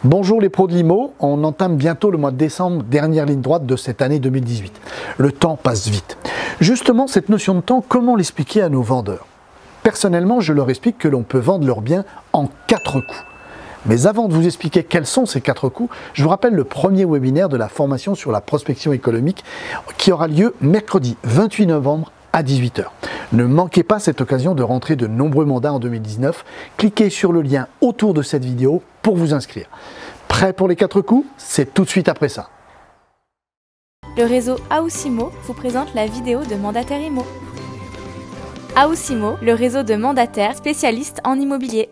Bonjour les pros de l'IMO, on entame bientôt le mois de décembre, dernière ligne droite de cette année 2018. Le temps passe vite. Justement, cette notion de temps, comment l'expliquer à nos vendeurs? Personnellement, je leur explique que l'on peut vendre leurs biens en 4 coups. Mais avant de vous expliquer quels sont ces 4 coups, je vous rappelle le premier webinaire de la formation sur la prospection économique qui aura lieu mercredi 28 novembre à 18 h. Ne manquez pas cette occasion de rentrer de nombreux mandats en 2019. Cliquez sur le lien autour de cette vidéo pour vous inscrire. Prêt pour les 4 coups? C'est tout de suite après ça. Le réseau House IMO vous présente la vidéo de Mandataire IMO. House IMO, le réseau de mandataires spécialistes en immobilier.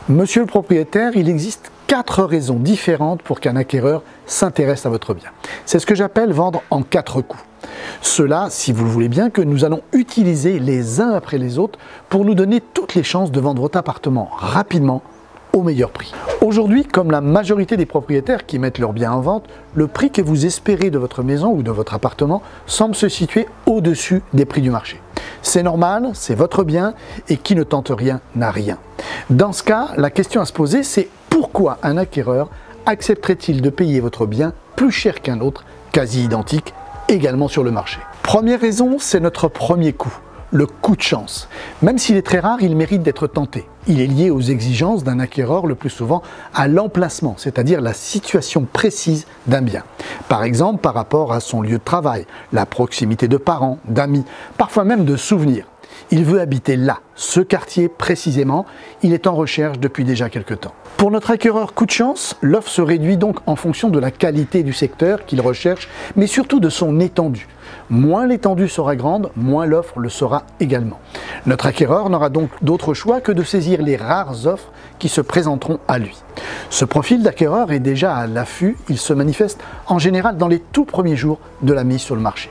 Monsieur le propriétaire, il existe 4 raisons différentes pour qu'un acquéreur s'intéresse à votre bien. C'est ce que j'appelle vendre en 4 coups. Cela, si vous le voulez bien, que nous allons utiliser les uns après les autres pour nous donner toutes les chances de vendre votre appartement rapidement au meilleur prix. Aujourd'hui, comme la majorité des propriétaires qui mettent leurs biens en vente, le prix que vous espérez de votre maison ou de votre appartement semble se situer au-dessus des prix du marché. C'est normal, c'est votre bien et qui ne tente rien n'a rien. Dans ce cas, la question à se poser, c'est pourquoi un acquéreur accepterait-il de payer votre bien plus cher qu'un autre, quasi identique, également sur le marché? Première raison, c'est notre premier coup, le coup de chance. Même s'il est très rare, il mérite d'être tenté. Il est lié aux exigences d'un acquéreur, le plus souvent à l'emplacement, c'est-à-dire la situation précise d'un bien. Par exemple, par rapport à son lieu de travail, la proximité de parents, d'amis, parfois même de souvenirs. Il veut habiter là, ce quartier précisément, il est en recherche depuis déjà quelques temps. Pour notre acquéreur coup de chance, l'offre se réduit donc en fonction de la qualité du secteur qu'il recherche, mais surtout de son étendue. Moins l'étendue sera grande, moins l'offre le sera également. Notre acquéreur n'aura donc d'autre choix que de saisir les rares offres qui se présenteront à lui. Ce profil d'acquéreur est déjà à l'affût, il se manifeste en général dans les tout premiers jours de la mise sur le marché.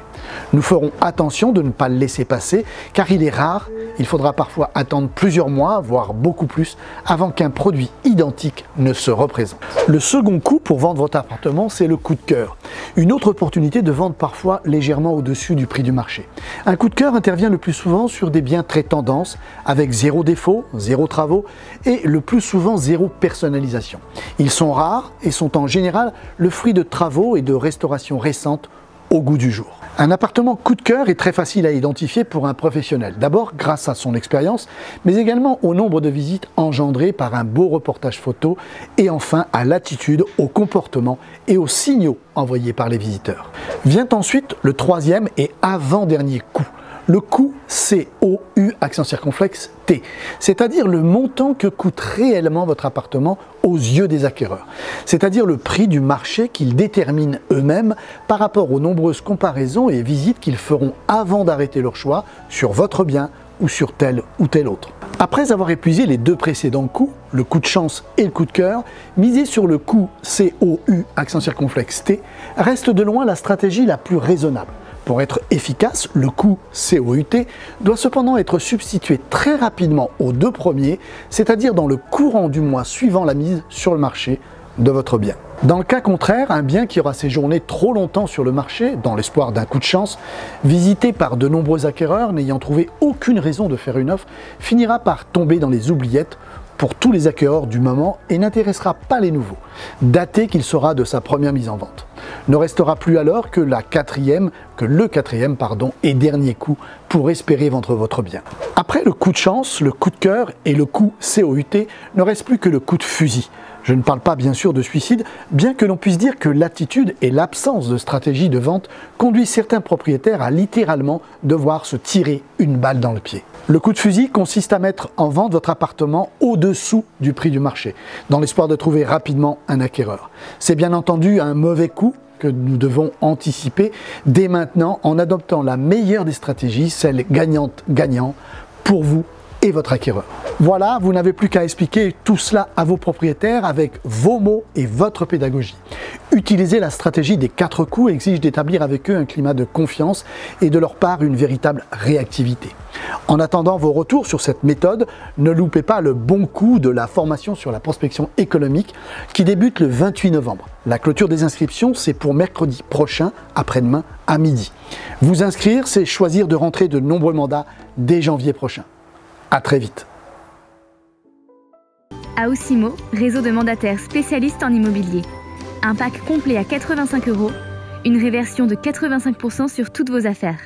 Nous ferons attention de ne pas le laisser passer car il est rare, il faudra parfois attendre plusieurs mois, voire beaucoup plus, avant qu'un produit identique ne se représente. Le second coup pour vendre votre appartement, c'est le coup de cœur. Une autre opportunité de vendre parfois légèrement au-dessus du prix du marché. Un coup de cœur intervient le plus souvent sur des biens très tendance, avec 0 défaut, 0 travaux et le plus souvent 0 personnalisation. Ils sont rares et sont en général le fruit de travaux et de restaurations récentes au goût du jour. Un appartement coup de cœur est très facile à identifier pour un professionnel. D'abord grâce à son expérience, mais également au nombre de visites engendrées par un beau reportage photo et enfin à l'attitude, au comportement et aux signaux envoyés par les visiteurs. Vient ensuite le troisième et avant-dernier coup. Le coût COU accent circonflexe T, c'est-à-dire le montant que coûte réellement votre appartement aux yeux des acquéreurs, c'est-à-dire le prix du marché qu'ils déterminent eux-mêmes par rapport aux nombreuses comparaisons et visites qu'ils feront avant d'arrêter leur choix sur votre bien ou sur tel ou tel autre. Après avoir épuisé les 2 précédents coûts, le coup de chance et le coup de cœur, miser sur le coût COU accent circonflexe T reste de loin la stratégie la plus raisonnable. Pour être efficace, le coût COUT doit cependant être substitué très rapidement aux 2 premiers, c'est-à-dire dans le courant du mois suivant la mise sur le marché de votre bien. Dans le cas contraire, un bien qui aura séjourné trop longtemps sur le marché, dans l'espoir d'un coup de chance, visité par de nombreux acquéreurs n'ayant trouvé aucune raison de faire une offre, finira par tomber dans les oubliettes pour tous les acquéreurs du moment et n'intéressera pas les nouveaux, daté qu'il sera de sa première mise en vente. Ne restera plus alors que le quatrième et dernier coup pour espérer vendre votre bien. Après le coup de chance, le coup de cœur et le coup COUT, ne reste plus que le coup de fusil. Je ne parle pas bien sûr de suicide, bien que l'on puisse dire que l'attitude et l'absence de stratégie de vente conduisent certains propriétaires à littéralement devoir se tirer une balle dans le pied. Le coup de fusil consiste à mettre en vente votre appartement au-dessous du prix du marché, dans l'espoir de trouver rapidement un acquéreur. C'est bien entendu un mauvais coup que nous devons anticiper dès maintenant en adoptant la meilleure des stratégies, celle gagnante-gagnant pour vous et votre acquéreur. Voilà, vous n'avez plus qu'à expliquer tout cela à vos propriétaires avec vos mots et votre pédagogie. Utiliser la stratégie des 4 coups exige d'établir avec eux un climat de confiance et de leur part une véritable réactivité. En attendant vos retours sur cette méthode, ne loupez pas le bon coup de la formation sur la prospection économique qui débute le 28 novembre. La clôture des inscriptions, c'est pour mercredi prochain, après-demain à midi. Vous inscrire, c'est choisir de rentrer de nombreux mandats dès janvier prochain. À très vite. Aoussimo, réseau de mandataires spécialistes en immobilier. Un pack complet à 85 €, une réversion de 85% sur toutes vos affaires.